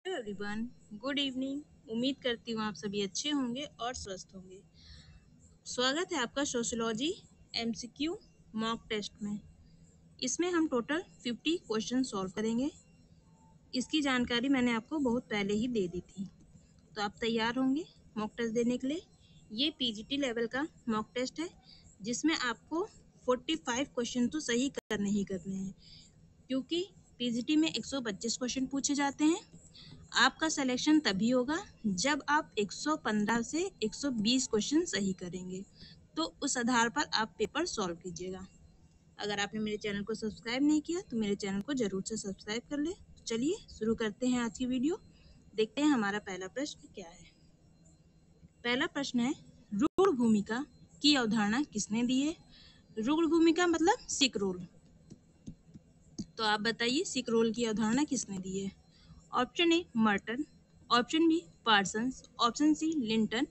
Hello everyone, good evening. उम्मीद करती हूँ आप सभी अच्छे होंगे और स्वस्थ होंगे। स्वागत है आपका सोशियोलॉजी एमसीक्यू मॉक टेस्ट में। इसमें हम टोटल 50 क्वेश्चन सॉल्व करेंगे। इसकी जानकारी मैंने आपको बहुत पहले ही दे दी थी, तो आप तैयार होंगे मॉक टेस्ट देने के लिए। ये पीजीटी लेवल का मॉक टेस्ट है, जिसमें आपको 45 क्वेश्चन तो सही करने ही करने हैं, क्योंकि पीजीटी में 125 क्वेश्चन पूछे जाते हैं। आपका सिलेक्शन तभी होगा जब आप 115 से 120 क्वेश्चन सही करेंगे, तो उस आधार पर आप पेपर सॉल्व कीजिएगा। अगर आपने मेरे चैनल को सब्सक्राइब नहीं किया तो मेरे चैनल को जरूर से सब्सक्राइब कर ले। चलिए शुरू करते हैं आज की वीडियो। देखते हैं हमारा पहला प्रश्न क्या है। पहला प्रश्न है, रूढ़ भूमिका की अवधारणा किसने दी है? रूढ़ भूमिका मतलब सिक रोल। तो आप बताइए सिक रोल की अवधारणा किसने दी है? Option A Merton, option B Parsons, option C Linton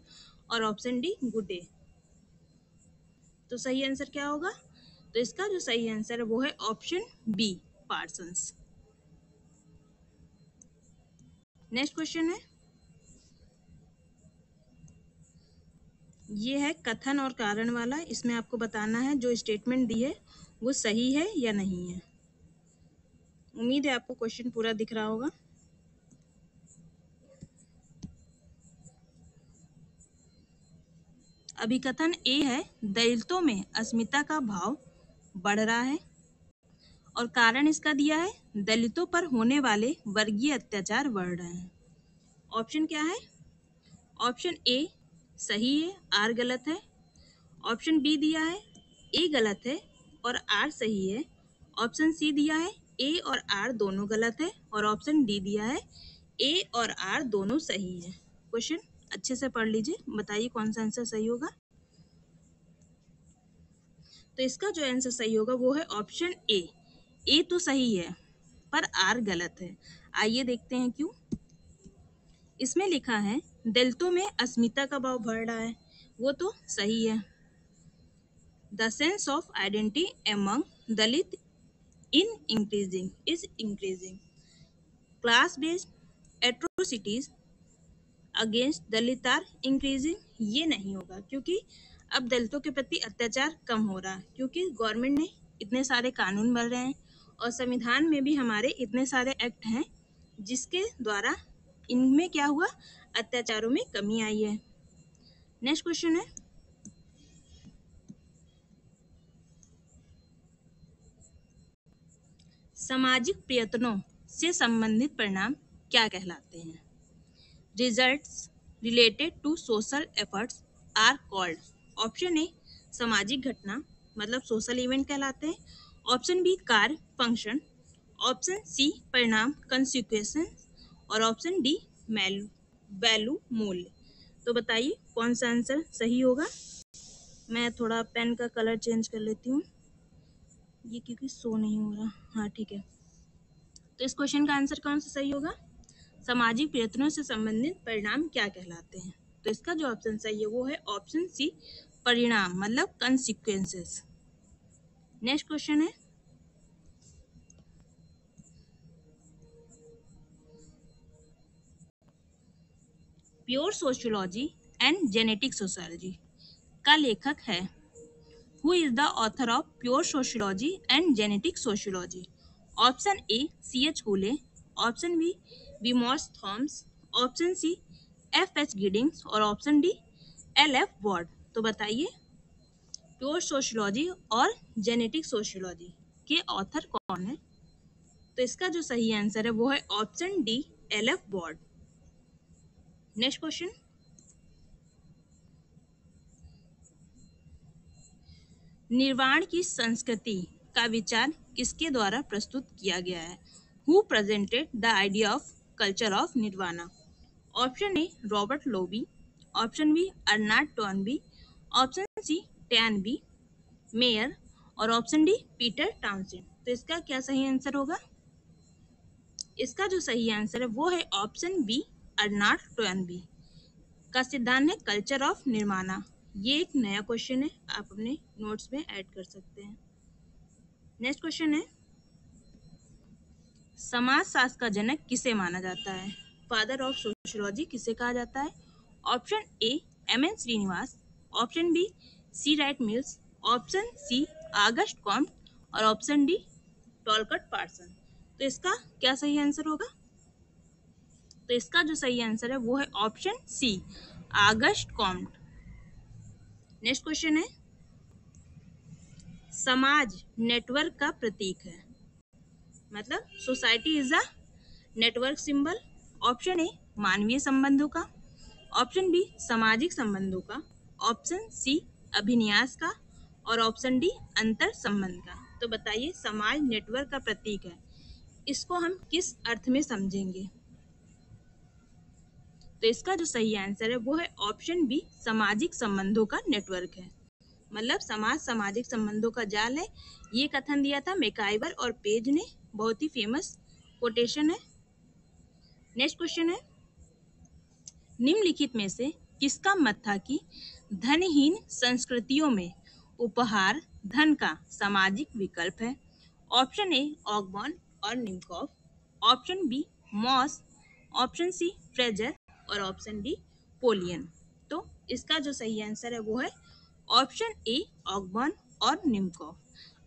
और ऑप्शन डी गुडे। तो सही आंसर क्या होगा? तो इसका जो सही आंसर है वो है option B Parsons. Next question है, ये है कथन और कारण वाला। इसमें आपको बताना है जो स्टेटमेंट दी है वो सही है या नहीं है। उम्मीद है आपको क्वेश्चन पूरा दिख रहा होगा। अभिकथन ए है, दलितों में अस्मिता का भाव बढ़ रहा है, और कारण इसका दिया है दलितों पर होने वाले वर्गीय अत्याचार बढ़ रहे हैं। ऑप्शन क्या है? ऑप्शन ए सही है, आर गलत है। ऑप्शन बी दिया है ए गलत है और आर सही है। ऑप्शन सी दिया है ए और आर दोनों गलत है, और ऑप्शन डी दिया है ए और आर दोनों सही है। क्वेश्चन अच्छे से पढ़ लीजिए, बताइए कौन सा आंसर सही होगा। तो इसका जो आंसर सही होगा वो है ऑप्शन ए। ए तो सही है पर आर गलत है। आइए देखते हैं क्यों। इसमें लिखा है दलितों में अस्मिता का भाव बढ़ रहा है, वो तो सही है। The sense of identity among Dalit is increasing. Class based atrocities against Dalit are increasing. ये नहीं होगा, क्योंकि अब दलितों के प्रति अत्याचार कम हो रहा है, क्योंकि गवर्नमेंट ने इतने सारे कानून बन रहे हैं और संविधान में भी हमारे इतने सारे एक्ट हैं जिसके द्वारा इनमें क्या हुआ, अत्याचारों में कमी आई है। नेक्स्ट क्वेश्चन है, सामाजिक प्रयत्नों से संबंधित परिणाम क्या कहलाते हैं? Results related to social efforts are called. Option A सामाजिक घटना मतलब सोशल इवेंट कहलाते हैं। ऑप्शन बी कार्य फंक्शन। ऑप्शन सी परिणाम कंसिक्वेंसेस, और ऑप्शन डी वैल्यू मूल्य। तो बताइए कौन सा आंसर सही होगा। मैं थोड़ा पेन का कलर चेंज कर लेती हूँ, ये क्योंकि शो नहीं हो रहा। हाँ ठीक है, तो इस क्वेश्चन का आंसर कौन सा सही होगा? सामाजिक प्रयत्नों से संबंधित परिणाम क्या कहलाते हैं? तो इसका जो ऑप्शन सही है वो है ऑप्शन सी परिणाम मतलब कंसिक्वेंसेस। नेक्स्ट क्वेश्चन है, pure sociology and genetic sociology का लेखक है। Who is the author of pure sociology and genetic sociology? Option A C.H. Cooley, option B विमॉस Thomas, option C F.H. Giddings और option D L.F. Ward. तो बताइए pure sociology और genetic sociology के author कौन है? तो इसका जो सही आंसर है वो है option D L.F. Ward. Next question, निर्वाण की संस्कृति का विचार किसके द्वारा प्रस्तुत किया गया है? Who presented the idea of culture of nirvana? Option A Robert Lowie, option B Arnold Toynbee, option C Toynbee Mayer और ऑप्शन डी पीटर टाउनसेंड। तो इसका क्या सही आंसर होगा? इसका जो सही आंसर है वो है ऑप्शन बी अर्नाल्ड टॉनबी का सिद्धांत है कल्चर ऑफ निर्माणा। ये एक नया क्वेश्चन है, आप अपने नोट्स में ऐड कर सकते हैं। नेक्स्ट क्वेश्चन है, समाजशास्त्र का जनक किसे माना जाता है? फादर ऑफ सोशियोलॉजी किसे कहा जाता है? Option A M N. Srinivas, option B C Wright Mills, option C August Comte और ऑप्शन डी टॉलकट पार्सन। तो इसका क्या सही आंसर होगा? तो इसका जो सही आंसर है वो है option C August Comte. Next question है, समाज नेटवर्क का प्रतीक है, मतलब society is a network symbol. Option A मानवीय संबंधों का, ऑप्शन बी सामाजिक संबंधों का, ऑप्शन सी अभिन्यास का और ऑप्शन डी अंतर संबंध का। तो बताइए समाज नेटवर्क का प्रतीक है, इसको हम किस अर्थ में समझेंगे? तो इसका जो सही आंसर है वो है ऑप्शन बी सामाजिक संबंधों का नेटवर्क है, मतलब समाज सामाजिक संबंधों का जाल है। ये कथन दिया था मैकाइवर और पेज ने, बहुत ही फेमस कोटेशन है। नेक्स्ट क्वेश्चन है, निम्नलिखित में से किसका मत था कि धनहीन संस्कृतियों में उपहार धन का सामाजिक विकल्प है? ऑप्शन ए ऑगबॉर्न और Nimkoff, option B Mauss, option C Frazer और ऑप्शन डी पोलियन। तो इसका जो सही आंसर है वो है ऑप्शन ए ऑगबॉर्न और निमकॉफ।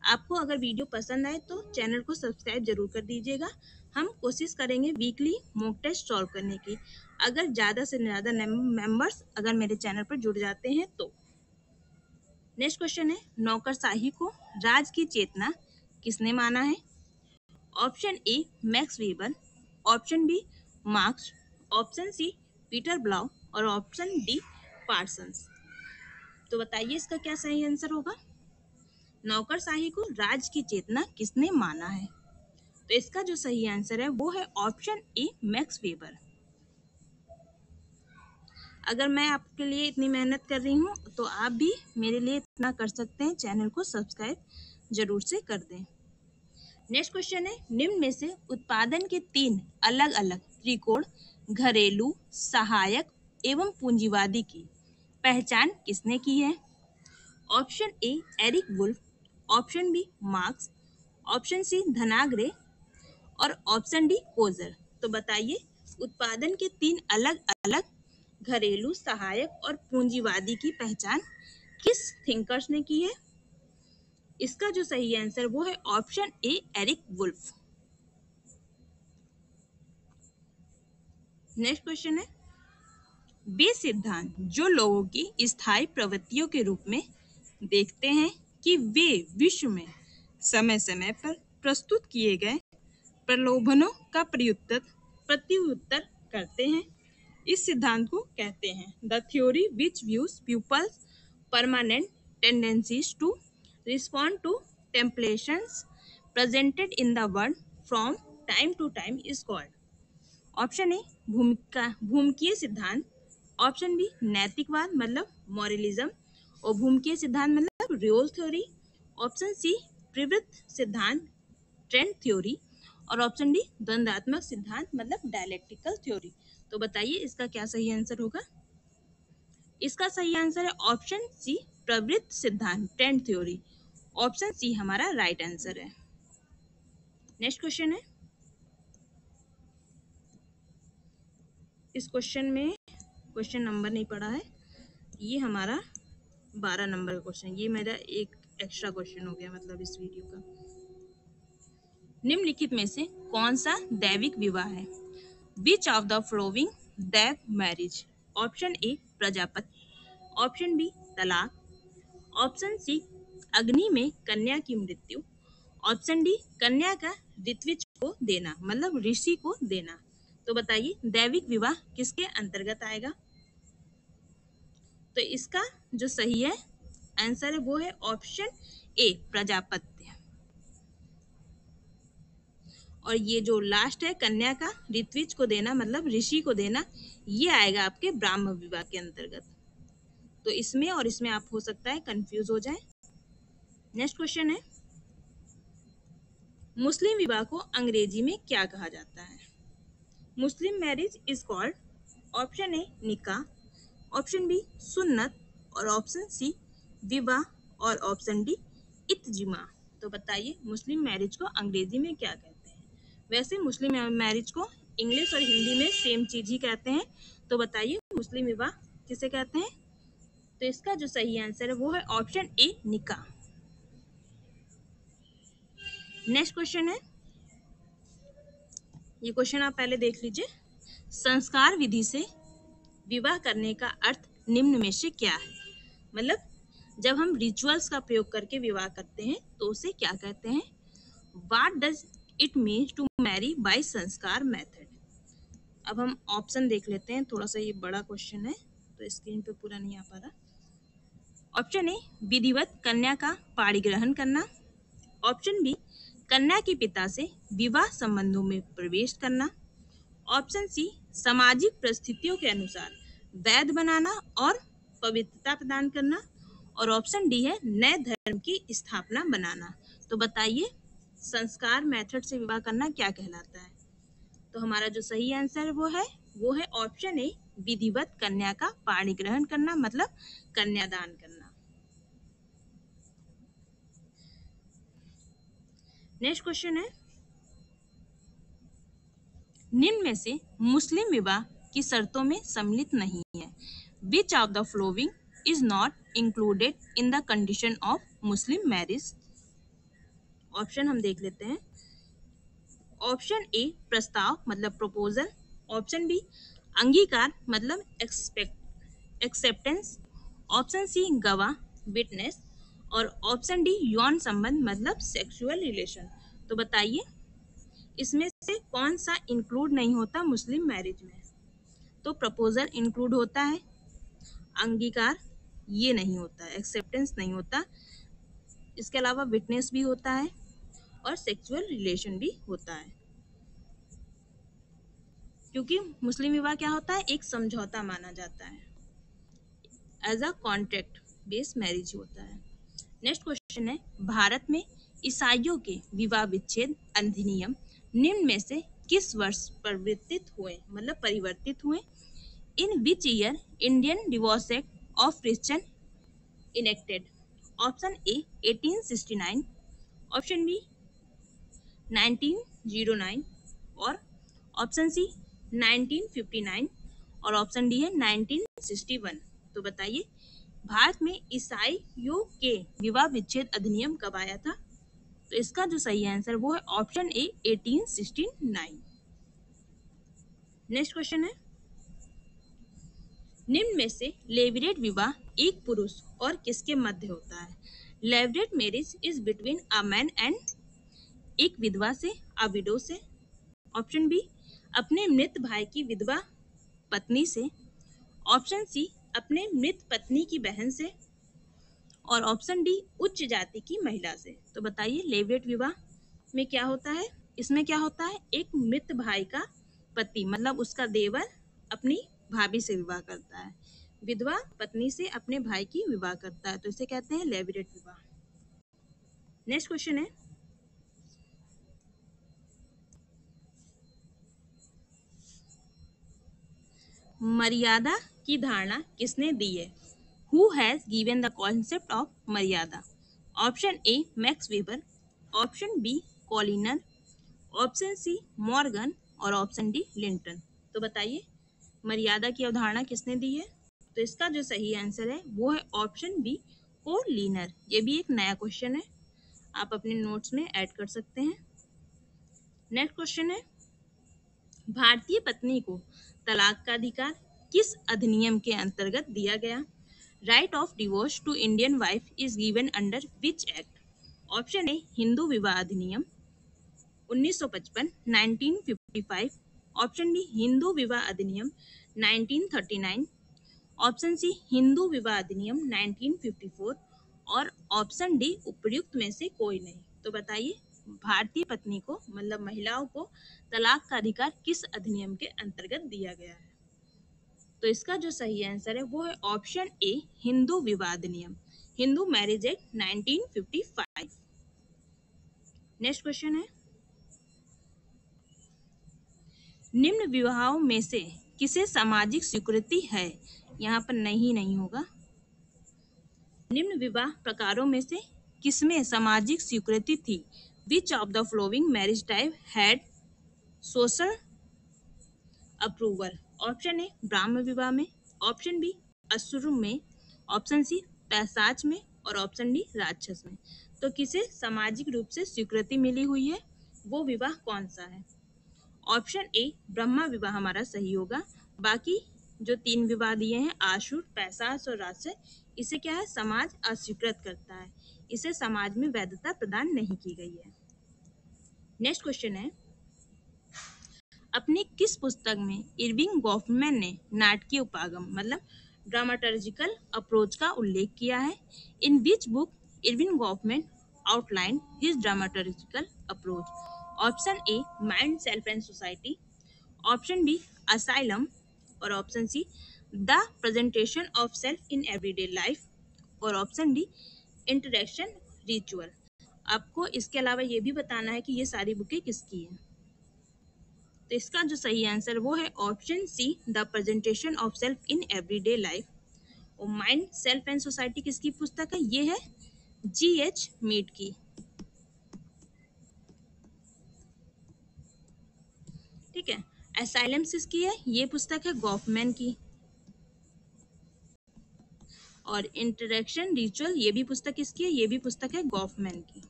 आपको अगर वीडियो पसंद आए तो चैनल को सब्सक्राइब जरूर कर दीजिएगा। हम कोशिश करेंगे वीकली मॉक टेस्ट सॉल्व करने की, अगर ज़्यादा से ज़्यादा मेंबर्स अगर मेरे चैनल पर जुड़ जाते हैं तो। नेक्स्ट क्वेश्चन है, नौकरशाही को राज की चेतना किसने माना है? Option A Max Weber, option B Marx, option C Peter Blau और ऑप्शन डी पार्सन्स। तो बताइए इसका क्या सही आंसर होगा? नौकरशाही को राज की चेतना किसने माना है? तो इसका जो सही आंसर है वो है ऑप्शन ए मैक्स वेबर। अगर मैं आपके लिए इतनी मेहनत कर रही हूँ तो आप भी मेरे लिए इतना कर सकते हैं, चैनल को सब्सक्राइब जरूर से कर दें। नेक्स्ट क्वेश्चन है, निम्न में से उत्पादन के 3 अलग अलग त्रिकोण घरेलू, सहायक एवं पूंजीवादी की पहचान किसने की है? Option A Eric Wolf, option B Marx, option C Dhanagare और ऑप्शन डी कोजर। तो बताइए उत्पादन के 3 अलग अलग घरेलू, सहायक और पूंजीवादी की पहचान किस थिंकर्स ने की है? इसका जो सही आंसर वो है option A Eric Wolf. Next question है, वे सिद्धांत जो लोगों की स्थायी प्रवृत्तियों के रूप में देखते हैं कि वे विश्व में समय समय पर प्रस्तुत किए गए प्रलोभनों का प्रत्युत्तर करते हैं, इस सिद्धांत को कहते हैं the theory which views people's permanent tendencies to respond to temptations presented in the world from time to time is called. Option A भूमिकीय सिद्धांत, ऑप्शन बी नैतिकवाद मतलब मॉरलिज्म और भूमिकीय सिद्धांत मतलब रियल थ्योरी, ऑप्शन सी प्रवृत्त सिद्धांत ट्रेंड थ्योरी और option D द्वंद्वात्मक सिद्धांत मतलब डायलेक्टिकल थ्योरी। तो बताइए इसका क्या सही आंसर होगा? इसका सही आंसर है ऑप्शन सी प्रवृत्त सिद्धांत ट्रेंड थ्योरी। ऑप्शन सी हमारा राइट आंसर है। नेक्स्ट क्वेश्चन है, इस क्वेश्चन में क्वेश्चन नंबर नहीं पड़ा है, ये हमारा 12 नंबर का क्वेश्चन, ये मेरा एक एक्स्ट्रा क्वेश्चन हो गया मतलब इस वीडियो का। निम्नलिखित में से कौन सा दैविक विवाह है? Which of the following Daiva marriage? Option A Prajapati, option B तलाक, ऑप्शन सी अग्नि में कन्या की मृत्यु, ऑप्शन डी कन्या का ऋत्विज को देना मतलब ऋषि को देना। तो बताइए दैविक विवाह किसके अंतर्गत आएगा? तो इसका जो सही है आंसर है वो है ऑप्शन ए प्रजापत्य। और ये जो लास्ट है कन्या का ऋत्विज को देना मतलब ऋषि को देना, ये आएगा आपके ब्राह्म विवाह के अंतर्गत। तो इसमें और इसमें आप हो सकता है कंफ्यूज हो जाए। नेक्स्ट क्वेश्चन है, मुस्लिम विवाह को अंग्रेजी में क्या कहा जाता है? मुस्लिम मैरिज इज कॉल्ड ऑप्शन ए निकाह, ऑप्शन बी सुन्नत और ऑप्शन सी विवाह और ऑप्शन डी इत्जिमा। तो बताइए मुस्लिम मैरिज को अंग्रेजी में क्या कहते हैं? वैसे मुस्लिम मैरिज को इंग्लिश और हिंदी में सेम चीज ही कहते हैं। तो बताइए मुस्लिम विवाह किसे कहते हैं? तो इसका जो सही आंसर है वो है ऑप्शन ए, निकाह। नेक्स्ट क्वेश्चन है, ये क्वेश्चन आप पहले देख लीजिए। संस्कार विधि से विवाह करने का अर्थ निम्न में से क्या है? मतलब जब हम रिचुअल्स का प्रयोग करके विवाह करते हैं तो उसे क्या कहते हैं? What does it mean to marry by संस्कार मेथड? अब हम ऑप्शन देख लेते हैं, थोड़ा सा ये बड़ा क्वेश्चन है तो स्क्रीन पे पूरा नहीं आ पा रहा। ऑप्शन ए, विधिवत कन्या का पाणी ग्रहण करना। ऑप्शन बी, कन्या के पिता से विवाह संबंधों में प्रवेश करना। ऑप्शन सी, सामाजिक परिस्थितियों के अनुसार वैध बनाना और पवित्रता प्रदान करना। और ऑप्शन डी है नए धर्म की स्थापना बनाना। तो बताइए संस्कार मेथड से विवाह करना क्या कहलाता है? तो हमारा जो सही आंसर है वो है ऑप्शन ए, विधिवत कन्या का पाणी ग्रहण करना, मतलब कन्यादान करना। नेक्स्ट क्वेश्चन है, निम्न में से मुस्लिम विवाह की शर्तों में सम्मिलित नहीं है। Which of the following is not included in the condition of Muslim marriage? Option हम देख लेते हैं। ऑप्शन ए, प्रस्ताव मतलब प्रपोजल। ऑप्शन बी, अंगीकार मतलब एक्सेप्टेंस। ऑप्शन सी, गवाह विटनेस। और ऑप्शन डी, यौन संबंध मतलब सेक्सुअल रिलेशन। तो बताइए इसमें से कौन सा इंक्लूड नहीं होता मुस्लिम मैरिज में? तो प्रपोजल इंक्लूड होता है, अंगीकार ये नहीं होता, एक्सेप्टेंस नहीं होता, इसके अलावा विटनेस भी होता है और सेक्सुअल रिलेशन भी होता है। क्योंकि मुस्लिम विवाह क्या होता है, एक समझौता माना जाता है, as a contract based marriage होता है। नेक्स्ट क्वेश्चन है, भारत में ईसाइयों के विवाह विच्छेद अधिनियम निम्न में से किस वर्ष परिवर्तित हुए? In which year Indian divorce act of Christian enacted? Option A, 1869। Option B, 1909। और ऑप्शन सी, 1959। और ऑप्शन डी है 1961। तो बताइए भारत में ईसाइयों के विवाह विच्छेद अधिनियम कब आया था? तो इसका जो सही आंसर वो है ऑप्शन ए, 1869। नेक्स्ट क्वेश्चन है, निम्न में से लेवीरेट विवाह एक पुरुष और किसके मध्य होता है? Levirate marriage is between a man and, एक विधवा से, अ विडो से। ऑप्शन बी, अपने मृत भाई की विधवा पत्नी से। ऑप्शन सी, अपने मृत पत्नी की बहन से। और ऑप्शन डी, उच्च जाति की महिला से। तो बताइए लेवीरेट विवाह में क्या होता है? इसमें क्या होता है, एक मृत भाई का पति मतलब उसका देवर अपनी भाभी से विवाह करता है, विधवा पत्नी से अपने भाई की विवाह करता है, तो इसे कहते हैं लेवीरेट विवाह। नेक्स्ट क्वेश्चन है, मर्यादा की धारणा किसने दी है? Who has given the concept of maryada? Option A, Max Weber. Option B, Colliner. Option C, Morgan. और ऑप्शन डी, लिंटन। तो बताइए मर्यादा की अवधारणा किसने दी है? तो इसका जो सही आंसर है वो है ऑप्शन बी, कॉलिनर। ये भी एक नया क्वेश्चन है, आप अपने नोट्स में ऐड कर सकते हैं। नेक्स्ट क्वेश्चन है, भारतीय पत्नी को तलाक का अधिकार किस अधिनियम के अंतर्गत दिया गया? Right of divorce to Indian wife is given under which act? Option A, Hindu विवाह अधिनियम 1955 1955। ऑप्शन बी, हिंदू विवाह अधिनियम 1939। ऑप्शन सी, हिंदू विवाह अधिनियम 1954। और ऑप्शन डी, उपयुक्त में से कोई नहीं। तो बताइए भारतीय पत्नी को मतलब महिलाओं को तलाक का अधिकार किस अधिनियम के अंतर्गत दिया गया है? तो इसका जो सही आंसर है वो है ऑप्शन ए, हिंदू विवाह अधिनियम, Hindu marriage act 1955। Next question है, निम्न विवाहों में से किसे सामाजिक स्वीकृति है? यहाँ पर नहीं होगा। निम्न विवाह प्रकारों में से किसमें सामाजिक स्वीकृति थी? Which of the following marriage type had social approval. Option A ब्राह्म विवाह में, ऑप्शन बी अश्रु में, ऑप्शन सी पैशाच में और ऑप्शन डी राक्षस में। तो किसे सामाजिक रूप से स्वीकृति मिली हुई है, वो विवाह कौन सा है? ऑप्शन ए ब्रह्मा विवाह हमारा सही होगा। बाकी जो तीन विवाह दिए हैं आशुर, पैशाच और राक्षस, इसे क्या है समाज अस्वीकृत करता है, इसे समाज में वैधता प्रदान नहीं की गई है। नेक्स्ट क्वेश्चन है, अपनी किस पुस्तक में इरविंग गॉफमैन ने नाटकीय उपागम मतलब ड्रामाटर्जिकल अप्रोच का उल्लेख किया है? In which book Erving Goffman outline his dramaturgical approach? Option A mind self and society, option B asylum और option C the presentation of self in everyday life और ऑप्शन डी इंटरेक्शन रिचुअल। आपको इसके अलावा ये भी बताना है कि ये सारी बुकें किसकी हैं। तो इसका जो सही आंसर वो है option C the presentation of self in everyday life. और माइंड सेल्फ एंड सोसाइटी किसकी पुस्तक है? ये है G.H. मीड की। ठीक है, एसाइलम किसकी है? ये पुस्तक है गॉफमैन की। और इंटरेक्शन रिचुअल ये भी पुस्तक किसकी है? ये भी पुस्तक है गॉफमैन की।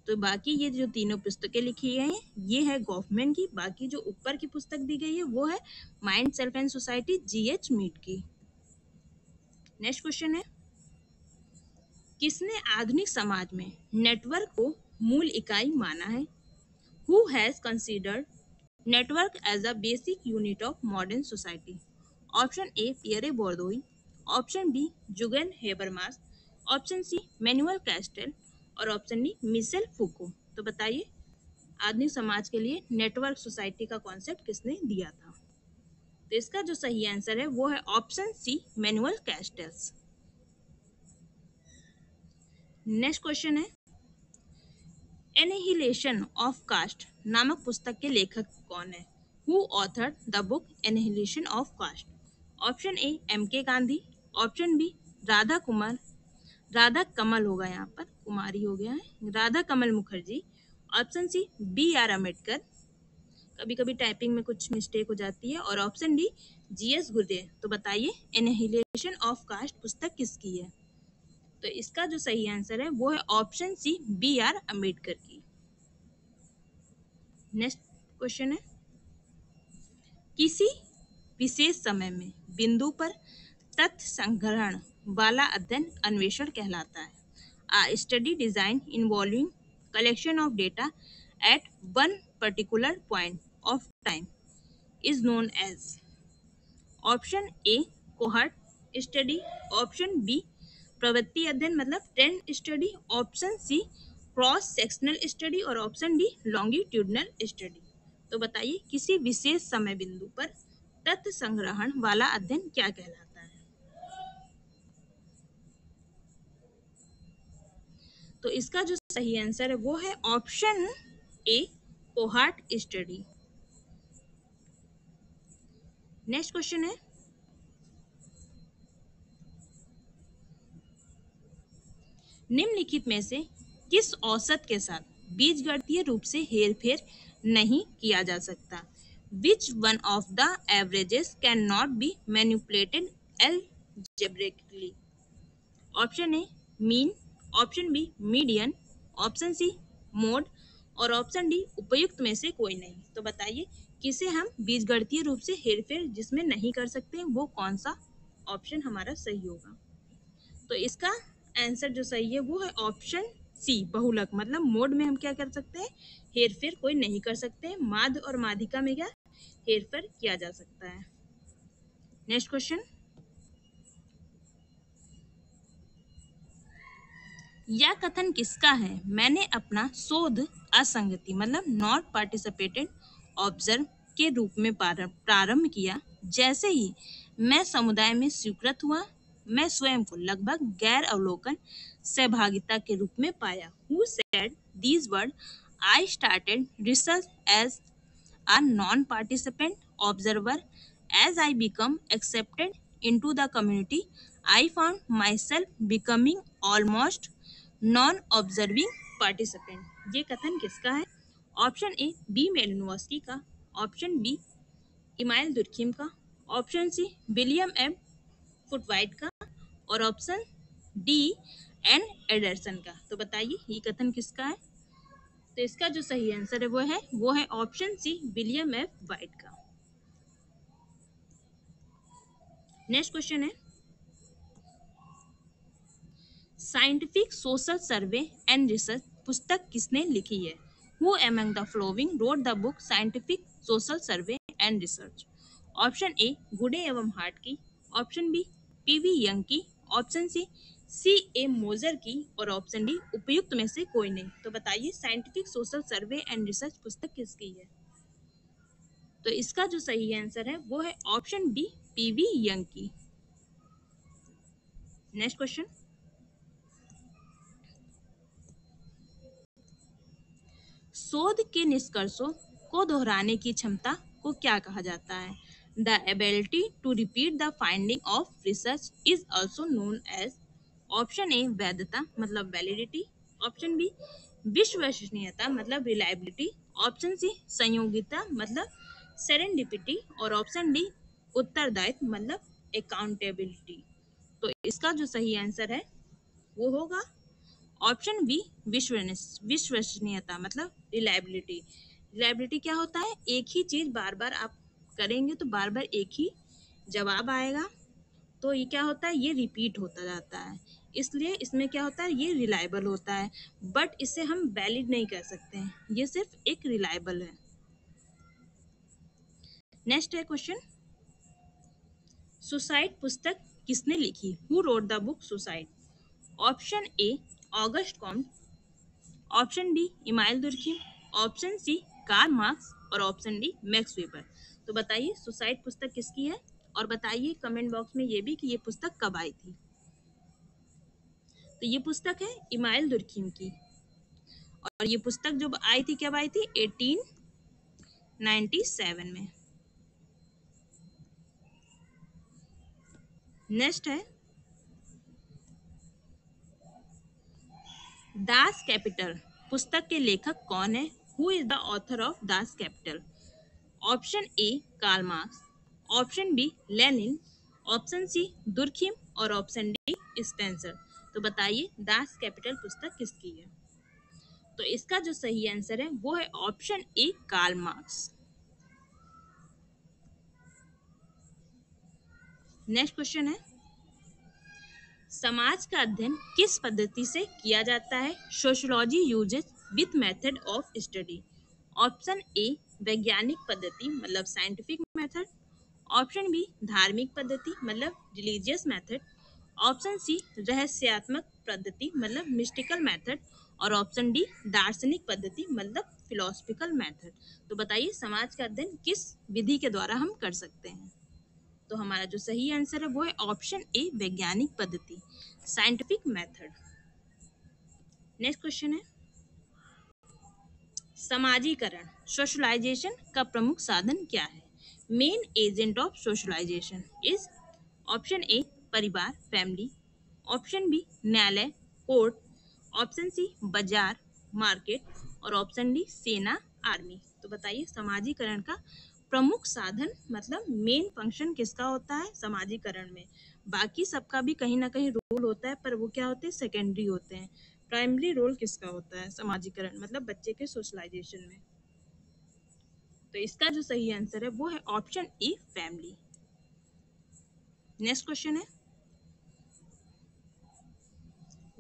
तो बाकी ये जो तीनों पुस्तकें लिखी गई हैं ये है गॉफमैन की। बाकी जो ऊपर की पुस्तक दी गई है वो है mind self and society G.H. Mead की। नेक्स्ट क्वेश्चन है, किसने आधुनिक समाज में नेटवर्क को मूल इकाई माना है? Who has considered network as a basic unit of modern society? Option A Pierre Bourdieu, option B Jurgen Habermas, option C Manuel Castell और ऑप्शन डी मिशेल फूको। तो बताइए आधुनिक समाज के लिए नेटवर्क सोसाइटी का कॉन्सेप्ट किसने दिया था? तो इसका जो सही आंसर है वो है option C Manuel Castells. Next question है, एनिहिलेशन ऑफ कास्ट नामक पुस्तक के लेखक कौन है? Who authored the book annihilation of caste? Option A M K Gandhi, option B Radha Kumar, Radha Kamal होगा यहाँ पर, कुमारी हो गया है, Radha Kamal Mukherjee, option C B R Ambedkar, कभी कभी टाइपिंग में कुछ मिस्टेक हो जाती है, और ऑप्शन डी G.S. गुर्दे। तो बताइए एनिहिलेशन ऑफ कास्ट पुस्तक किसकी है? तो इसका जो सही आंसर है वो है option C B R Ambedkar की। नेक्स्ट क्वेश्चन है, किसी विशेष समय में बिंदु पर तथ्य संग्रहण वाला अध्ययन अन्वेषण कहलाता है? A study design involving collection of data at one particular point of time is known as? Option A cohort study, option B प्रवृत्ति अध्ययन मतलब trend study, option C cross sectional study और ऑप्शन डी लॉन्गिट्यूडनल स्टडी। तो बताइए किसी विशेष समय बिंदु पर तथ्य संग्रहण वाला अध्ययन क्या कहलाता है? तो इसका जो सही आंसर है वो है option A cohort study. Next question है, निम्नलिखित में से किस औसत के साथ बीजगणितीय रूप से हेरफेर नहीं किया जा सकता? Which one of the averages cannot be manipulated algebraically? Option A mean, option B median, option C mode और ऑप्शन डी उपयुक्त में से कोई नहीं। तो बताइए किसे हम बीजगणितीय रूप से हेरफेर जिसमें नहीं कर सकते वो कौन सा ऑप्शन हमारा सही होगा? तो इसका आंसर जो सही है वो है ऑप्शन सी बहुलक, मतलब मोड में हम क्या कर सकते हैं हेरफेर कोई नहीं कर सकते, माध्य और माध्यिका में क्या हेरफेर किया जा सकता है। नेक्स्ट क्वेश्चन, यह कथन किसका है? मैंने अपना शोध असंगति मतलब नॉट पार्टिसिपेटेड ऑब्जर्व के रूप में प्रारंभ किया, जैसे ही मैं समुदाय में स्वीकृत हुआ मैं स्वयं को लगभग गैर अवलोकन सहभागिता के रूप में पाया। Who said these words? I started research as a non-participant observer. As I become accepted into the community, I found myself becoming almost non-observing participant. ये कथन किसका है? ऑप्शन ए बी मेलिनोवस्की का, ऑप्शन बी इमाइल दुर्खिम का, option C William M फुटवाइट का, और option D N Anderson का। तो बताइए ये कथन किसका है? तो इसका जो सही आंसर है वो है option C William F Whyte का। नेक्स्ट क्वेश्चन है, scientific social survey and research पुस्तक किसने लिखी है? Who among the following wrote the book scientific social survey and research? Option A Goode एवं हार्ट की, ऑप्शन बी पीवी यंग की, option C A Moser की, और ऑप्शन डी उपयुक्त में से कोई नहीं। तो बताइए scientific social survey and research पुस्तक किसकी है? तो इसका जो सही आंसर है वो है ऑप्शन बी पीवी यंग की। नेक्स्ट क्वेश्चन, शोध के निष्कर्षों को दोहराने की क्षमता को क्या कहा जाता है? The ability to repeat the finding of research is also known as. Option A वैधता मतलब वैलिडिटी, ऑप्शन बी विश्वसनीयता मतलब रिलायबिलिटी, ऑप्शन सी संयोगिता मतलब सेरेंडिपिटी, और ऑप्शन डी उत्तरदायित्व मतलब अकाउंटेबिलिटी। तो इसका जो सही आंसर है वो होगा ऑप्शन बी विश्वसनीयता मतलब रिलायबिलिटी। रिलायबिलिटी क्या होता है? एक ही चीज बार बार आप करेंगे तो बार बार एक ही जवाब आएगा, तो ये क्या होता है? ये रिपीट होता जाता है, इसलिए इसमें क्या होता है? ये रिलायबल होता है, बट इसे हम वैलिड नहीं कह सकते हैं, ये सिर्फ एक रिलायबल है। नेक्स्ट है क्वेश्चन, सुसाइड पुस्तक किसने लिखी? Who wrote the book suicide? Option A August Comte, option B Emile Durkheim, option C Karl Marx, और ऑप्शन डी मैक्स वेबर। तो बताइए सुसाइड पुस्तक किसकी है, और बताइए कमेंट बॉक्स में ये भी कि ये पुस्तक कब आई थी। तो ये पुस्तक है इमाइल दुर्खिम की, और ये पुस्तक जो आई थी कब आई थी? 1897 में। नेक्स्ट है, दास कैपिटल पुस्तक के लेखक कौन है? Who is the author of Das Capital? Option A Karl Marx, option B Lenin, option C Durkheim, और ऑप्शन डी स्पेंसर। तो बताइए दास कैपिटल पुस्तक किसकी है? तो इसका जो सही आंसर है वो है option A Karl Marx. Next question है, समाज का अध्ययन किस पद्धति से किया जाता है? Sociology uses with method of study. Option A वैज्ञानिक पद्धति मतलब साइंटिफिक मेथड, ऑप्शन बी धार्मिक पद्धति मतलब रिलीजियस मेथड, ऑप्शन सी रहस्यात्मक पद्धति मतलब मिस्टिकल मेथड, और ऑप्शन डी दार्शनिक पद्धति मतलब फिलोसफिकल मेथड। तो बताइए समाज का अध्ययन किस विधि के द्वारा हम कर सकते हैं? तो हमारा जो सही आंसर है वो है ऑप्शन ए वैज्ञानिक पद्धति साइंटिफिक मेथड। नेक्स्ट क्वेश्चन है, समाजीकरण सोशलाइजेशन का प्रमुख साधन क्या है? Main agent of socialization is. Option A परिवार फैमिली, ऑप्शन बी न्यायालय कोर्ट, ऑप्शन सी बाजार मार्केट, और ऑप्शन डी सेना आर्मी। तो बताइए समाजीकरण का प्रमुख साधन मतलब मेन फंक्शन किसका होता है समाजीकरण में? बाकी सबका भी कहीं ना कहीं रोल होता है, पर वो क्या होते हैं? सेकेंडरी होते हैं। प्राइमरी रोल किसका होता है समाजीकरण मतलब बच्चे के सोशलाइजेशन में? तो इसका जो सही आंसर है वो है option A family. Next question है,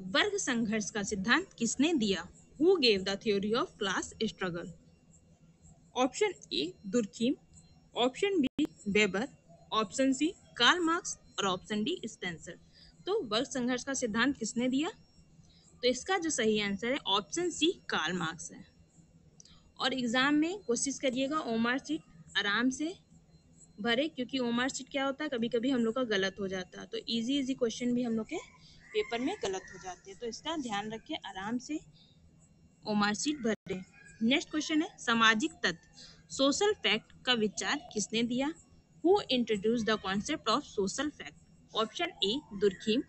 वर्ग संघर्ष का सिद्धांत किसने दिया? Who gave the theory of class struggle? Option A Durkheim, option B Weber, option C Karl Marx, और ऑप्शन डी स्पेंसर। तो वर्ग संघर्ष का सिद्धांत किसने दिया? तो इसका जो सही आंसर है ऑप्शन सी कार्ल मार्क्स है। और एग्जाम में कोशिश करिएगा ओमार सीट आराम से भरे, क्योंकि ओमार सीट क्या होता है कभी कभी हम लोग का गलत हो जाता है, तो इजी इजी क्वेश्चन भी हम लोग के पेपर में गलत हो जाते हैं, तो इसका ध्यान रखिए आराम से ओमार सीट भरे। नेक्स्ट क्वेश्चन है, सामाजिक तत्व सोशल फैक्ट का विचार किसने दिया? Who introduced the concept of social fact? Option A Durkheim,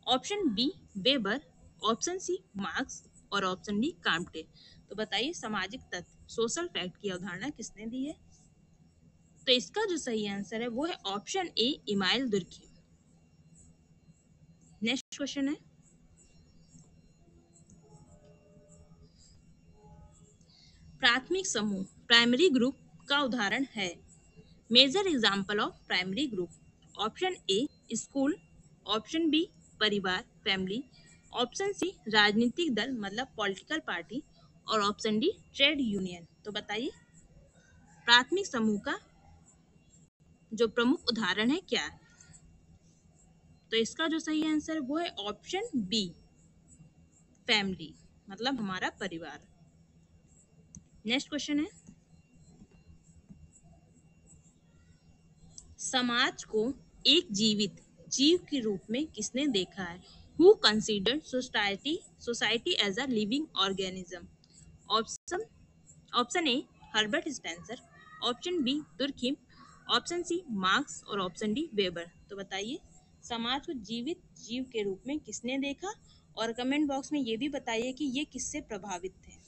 option B Weber, option C Marx, और ऑप्शन डी काम्टे। तो बताइए सामाजिक तत्व सोशल फैक्ट की अवधारणा किसने दी है? तो इसका जो सही आंसर है वो है option A, Emile Durkheim. Next question है, प्राथमिक समूह प्राइमरी ग्रुप का उदाहरण है। Major example of primary group. Option A, school. Option B, परिवार, फैमिली। ऑप्शन सी, राजनीतिक दल मतलब पॉलिटिकल पार्टी। और ऑप्शन डी, ट्रेड यूनियन। तो बताइए प्राथमिक समूह का जो प्रमुख उदाहरण है क्या है? तो इसका जो सही आंसर है वो है ऑप्शन बी, फैमिली मतलब हमारा परिवार। नेक्स्ट क्वेश्चन है, समाज को एक जीवित जीव के रूप में किसने देखा है? Who considered society as a living organism? Option option A, Herbert Spencer. Option B, Durkheim. Option C, Marx. और ऑप्शन डी, वेबर। तो बताइए समाज को जीवित जीव के रूप में किसने देखा, और कमेंट बॉक्स में ये भी बताइए कि ये किससे प्रभावित थे।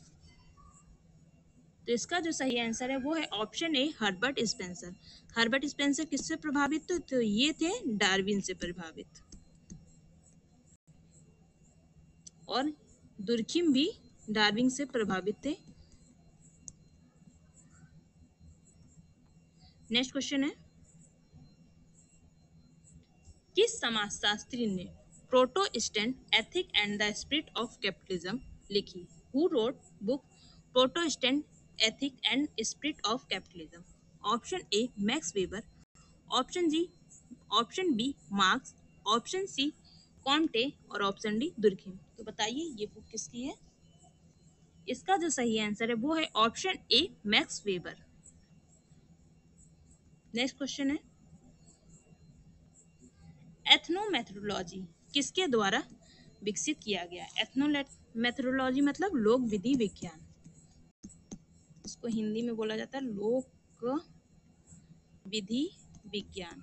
तो इसका जो सही आंसर है वो है option A, Herbert Spencer. Herbert Spencer किससे प्रभावित थे? तो ये थे डार्विन से प्रभावित। और दुर्खिम भी डार्विन से प्रभावित थे। नेक्स्ट क्वेश्चन है, किस समाजशास्त्री ने Protestant ethic and the spirit of capitalism लिखी? Who wrote book Protestant ethic and spirit of capitalism? Option A, Max Weber. Option G, option B, Marx. Option C, Comte. और option D, Durkheim. तो बताइए ये book किसकी है? इसका जो सही आंसर है वो है option A, Max weber. Next question है, एथनोमेथोडोलॉजी किसके द्वारा विकसित किया गया? एथनोमेथोडोलॉजी मतलब लोक विधि विज्ञान, इसको हिंदी में बोला जाता है लोक विधि विज्ञान।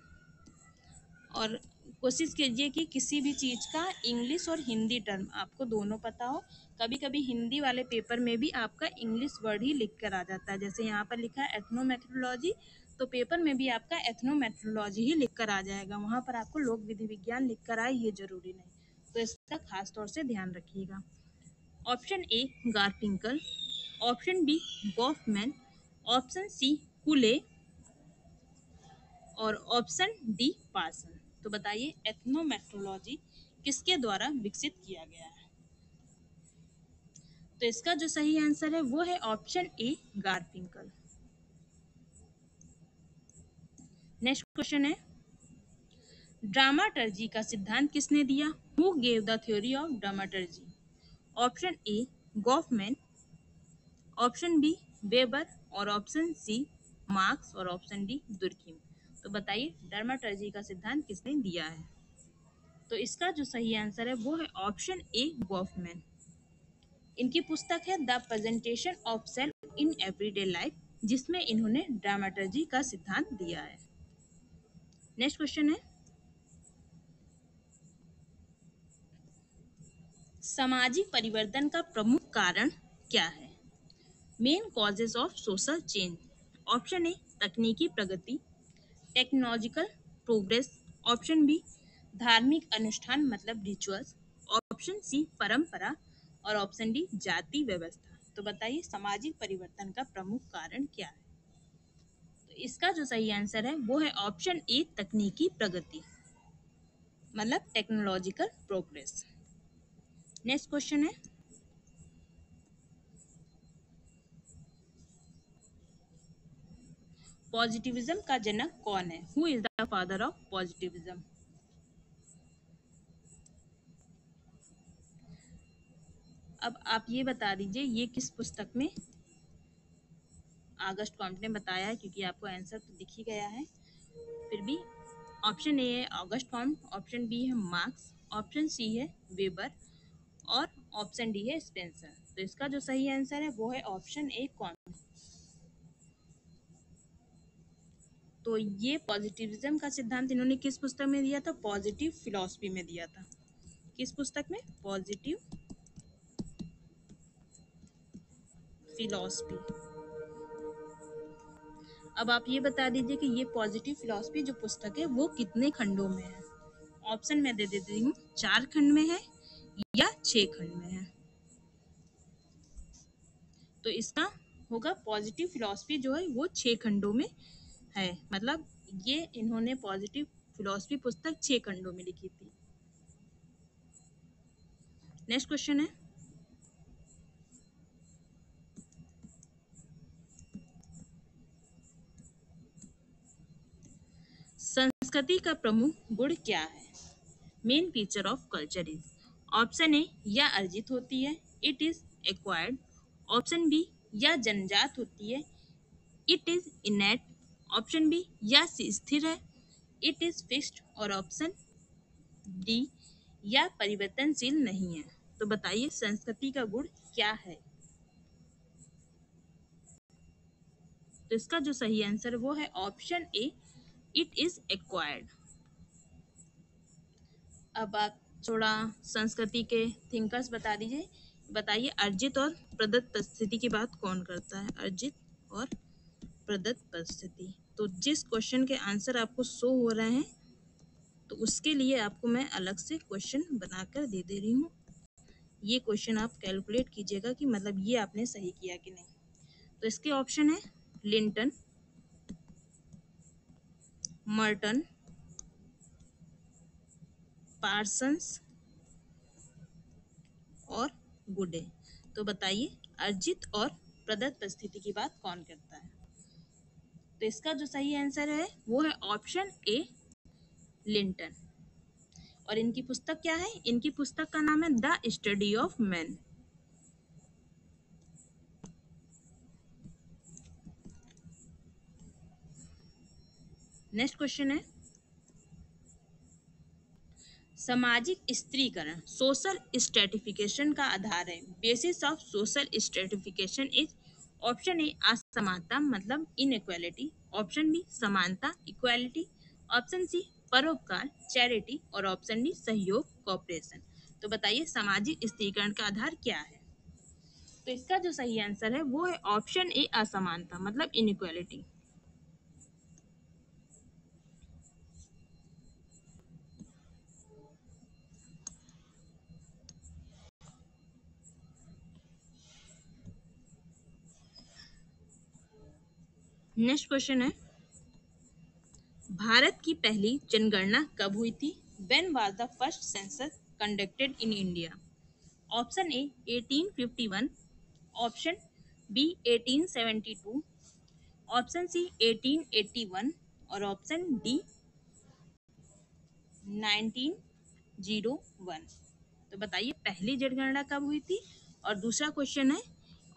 और कोशिश कीजिए कि किसी भी चीज़ का इंग्लिश और हिंदी टर्म आपको दोनों पता हो। कभी कभी हिंदी वाले पेपर में भी आपका इंग्लिश वर्ड ही लिख कर आ जाता है, जैसे यहाँ पर लिखा है एथनोमेथोडोलॉजी, तो पेपर में भी आपका एथनोमेथोडोलॉजी ही लिख कर आ जाएगा, वहाँ पर आपको लोक विधि विज्ञान लिख कर आए ये जरूरी नहीं। तो इसका खास तौर से ध्यान रखिएगा। Option A, Garfinkel. Option B, Goffman. Option C, Cooley. और ऑप्शन डी, पार्सन। तो बताइए एथनोमेट्रोलॉजी किसके द्वारा विकसित किया गया है? तो इसका जो सही आंसर है वो है option A, Garfinkel. Next question है, ड्रामाटर्जी का सिद्धांत किसने दिया? Who gave the theory of dramaturgy? Option A, Goffman. Option B, Weber. और ऑप्शन सी, मार्क्स। और ऑप्शन डी, दुर्खिम। तो बताइए ड्रामाटर्जी का सिद्धांत किसने दिया है? तो इसका जो सही आंसर है वो है ऑप्शन ए, गॉफमैन। इनकी पुस्तक है the presentation of self in everyday life, जिसमें इन्होंने ड्रामाटर्जी का सिद्धांत दिया है। नेक्स्ट क्वेश्चन है, सामाजिक परिवर्तन का प्रमुख कारण क्या है? Main causes of social change. Option A, तकनीकी प्रगति, टेक्नोलॉजिकल प्रोग्रेस। ऑप्शन बी, धार्मिक अनुष्ठान मतलब रिचुअल्स। ऑप्शन सी, परंपरा। और ऑप्शन डी, जाति व्यवस्था। तो बताइए सामाजिक परिवर्तन का प्रमुख कारण क्या है? तो इसका जो सही आंसर है वो है ऑप्शन ए, तकनीकी प्रगति मतलब टेक्नोलॉजिकल प्रोग्रेस। नेक्स्ट क्वेश्चन है, पॉजिटिविज्म का जनक कौन है? Who is the father of positivism? अब आप ये बता दीजिए ये किस पुस्तक में आगस्ट कॉम्ट ने बताया है, क्योंकि आपको आंसर तो दिख ही गया है। फिर भी ऑप्शन ए है ऑगस्ट कॉम्ट, ऑप्शन बी है मार्क्स, ऑप्शन सी है वेबर और ऑप्शन डी है स्पेंसर। तो इसका जो सही आंसर है वो है ऑप्शन ए, कॉम्ट। तो ये पॉजिटिविज्म का सिद्धांत इन्होंने किस पुस्तक में दिया था? पॉजिटिव फिलॉसफी में दिया था। किस पुस्तक में? Positive philosophy. अब आप ये बता दीजिए कि ये पॉजिटिव फिलॉसफी जो पुस्तक है वो कितने खंडों में है। ऑप्शन मैं दे देती हूँ, 4 खंड में है या 6 खंड में है। तो इसका होगा पॉजिटिव फिलॉसफी जो है वो 6 खंडों में है, मतलब ये इन्होंने पॉजिटिव फिलॉसफी पुस्तक 6 खंडों में लिखी थी। नेक्स्ट क्वेश्चन है, संस्कृति का प्रमुख गुण क्या है? Main feature of culture is, option A या अर्जित होती है, it is acquired. Option B या जन्मजात होती है, it is innate. Option B या स्थिर है, इट इज फिक्स्ड। और ऑप्शन डी या परिवर्तनशील नहीं है। तो बताइए संस्कृति का गुण क्या है? तो इसका जो सही आंसर वो है option A, it is acquired. अब आप थोड़ा संस्कृति के थिंकर्स बता दीजिए। बताइए अर्जित और प्रदत्त परिस्थिति की बात कौन करता है? अर्जित और प्रदत्त परिस्थिति। तो जिस क्वेश्चन के आंसर आपको शो हो रहे हैं तो उसके लिए आपको मैं अलग से क्वेश्चन बनाकर दे दे रही हूँ। ये क्वेश्चन आप कैलकुलेट कीजिएगा कि मतलब ये आपने सही किया कि नहीं। तो इसके ऑप्शन है लिंटन, मर्टन, पार्सन्स और गुडे। तो बताइए अर्जित और प्रदत्त परिस्थिति की बात कौन करता है? तो इसका जो सही आंसर है वो है ऑप्शन ए, लिंटन। और इनकी पुस्तक क्या है? इनकी पुस्तक का नाम है the study of man. Next question है, सामाजिक स्त्रीकरण सोशल स्ट्रेटिफिकेशन का आधार है। Basis of social stratification is, option ए असमानता मतलब इनइक्वालिटी। ऑप्शन बी समानता इक्वालिटी। ऑप्शन सी परोपकार चैरिटी। और ऑप्शन डी सहयोग कोऑपरेशन। तो बताइए सामाजिक स्त्रीकरण का आधार क्या है? तो इसका जो सही आंसर है वो है ऑप्शन ए असमानता मतलब इनइक्वालिटी। नेक्स्ट क्वेश्चन है, भारत की पहली जनगणना कब हुई थी? When was the first census conducted in India? Option A 1851, option B 1872, option C 1881 और ऑप्शन डी 1901। तो बताइए पहली जनगणना कब हुई थी? और दूसरा क्वेश्चन है,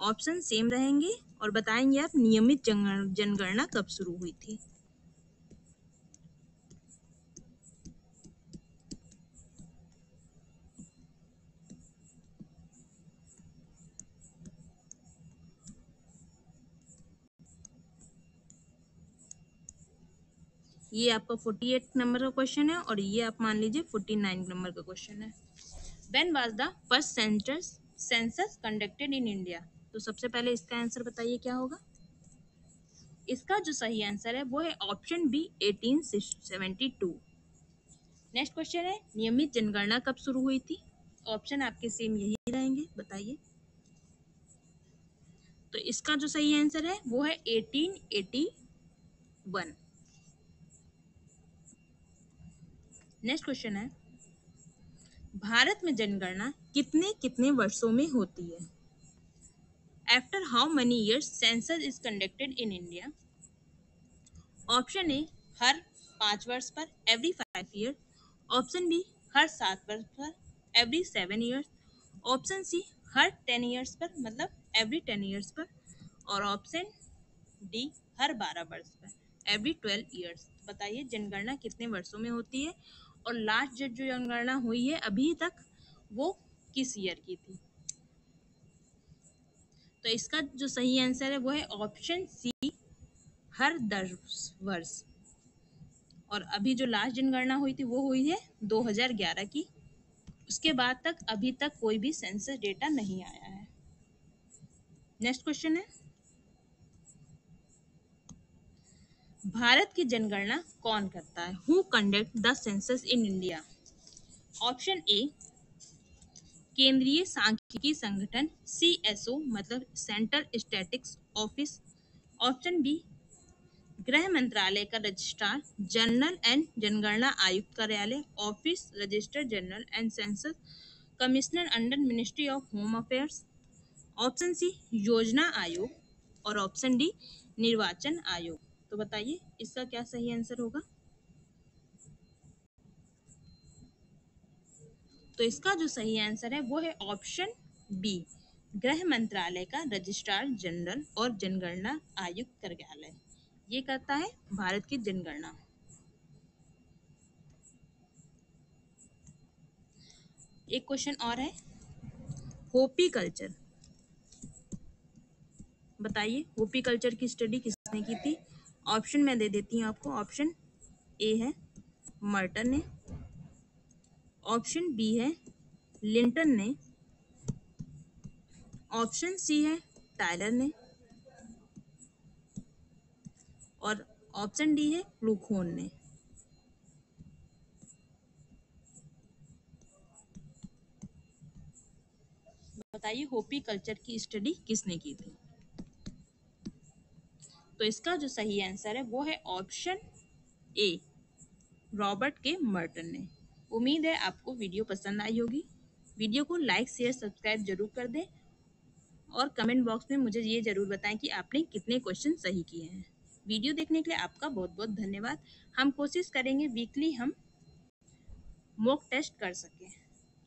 ऑप्शन सेम रहेंगे और बताएंगे आप नियमित जनगणना कब शुरू हुई थी। ये आपका 48 नंबर का क्वेश्चन है और ये आप मान लीजिए 49 नंबर का क्वेश्चन है। When was the first census conducted in India? तो सबसे पहले इसका आंसर बताइए क्या होगा? इसका जो सही आंसर है वो है ऑप्शन बी 1872। नेक्स्ट क्वेश्चन है, नियमित जनगणना कब शुरू हुई थी? ऑप्शन आपके सेम यही रहेंगे, बताइए। तो इसका जो सही आंसर है वो है 1881। नेक्स्ट क्वेश्चन है, भारत में जनगणना कितने कितने वर्षों में होती है? After how many years census is conducted in India? Option A हर 5 वर्ष पर एवरी 5 ईयर। ऑप्शन बी हर 7 वर्ष पर एवरी 7 ईयर्स। ऑप्शन सी हर 10 ईयर्स पर मतलब एवरी 10 ईयर्स पर। और ऑप्शन डी हर 12 वर्ष पर एवरी 12 ईयर्स। बताइए जनगणना कितने वर्षों में होती है और लास्ट जो जनगणना हुई है अभी तक वो किस ईयर की थी? तो इसका जो सही आंसर है वो है ऑप्शन सी हर 10 वर्ष। और अभी जो लास्ट जनगणना हुई थी वो हुई है 2011 की। उसके बाद तक अभी तक कोई भी सेंसस डेटा नहीं आया है। नेक्स्ट क्वेश्चन है, भारत की जनगणना कौन करता है? Who conduct the census in India? Option A केंद्रीय सांख्यिकी संगठन CSO मतलब central statistics office. Option B गृह मंत्रालय का रजिस्ट्रार जनरल एंड जनगणना आयुक्त कार्यालय office register general and census commissioner under ministry of home affairs. Option C योजना आयोग और ऑप्शन डी निर्वाचन आयोग। तो बताइए इसका क्या सही आंसर होगा? तो इसका जो सही आंसर है वो है ऑप्शन बी गृह मंत्रालय का रजिस्ट्रार जनरल और जनगणना आयुक्त कार्यालय। ये करता है भारत की जनगणना। एक क्वेश्चन और है, होपी कल्चर। बताइए होपी कल्चर की स्टडी किसने की थी? ऑप्शन मैं दे देती हूँ आपको। ऑप्शन ए है मर्टन ने, ऑप्शन बी है लिंटन ने, ऑप्शन सी है टायलर ने और ऑप्शन डी है क्लूखोन ने। बताइए होपी कल्चर की स्टडी किसने की थी? तो इसका जो सही आंसर है वो है ऑप्शन ए रॉबर्ट के मर्टन ने। उम्मीद है आपको वीडियो पसंद आई होगी। वीडियो को लाइक शेयर सब्सक्राइब जरूर कर दें और कमेंट बॉक्स में मुझे ये जरूर बताएं कि आपने कितने क्वेश्चन सही किए हैं। वीडियो देखने के लिए आपका बहुत बहुत धन्यवाद। हम कोशिश करेंगे वीकली हम मॉक टेस्ट कर सकें,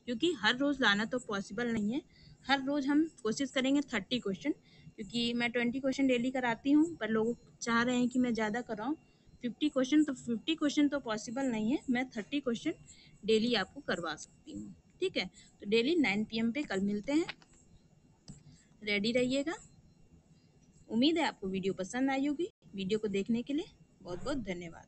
क्योंकि हर रोज़ लाना तो पॉसिबल नहीं है। हर रोज़ हम कोशिश करेंगे 30 क्वेश्चन, क्योंकि मैं 20 क्वेश्चन डेली कराती हूँ, पर लोग चाह रहे हैं कि मैं ज़्यादा कराऊँ 50 क्वेश्चन। तो 50 क्वेश्चन तो पॉसिबल नहीं है, मैं 30 क्वेश्चन डेली आपको करवा सकती हूँ। ठीक है, तो डेली 9 PM पे कल मिलते हैं। रेडी रहिएगा। उम्मीद है आपको वीडियो पसंद आई होगी। वीडियो को देखने के लिए बहुत बहुत धन्यवाद।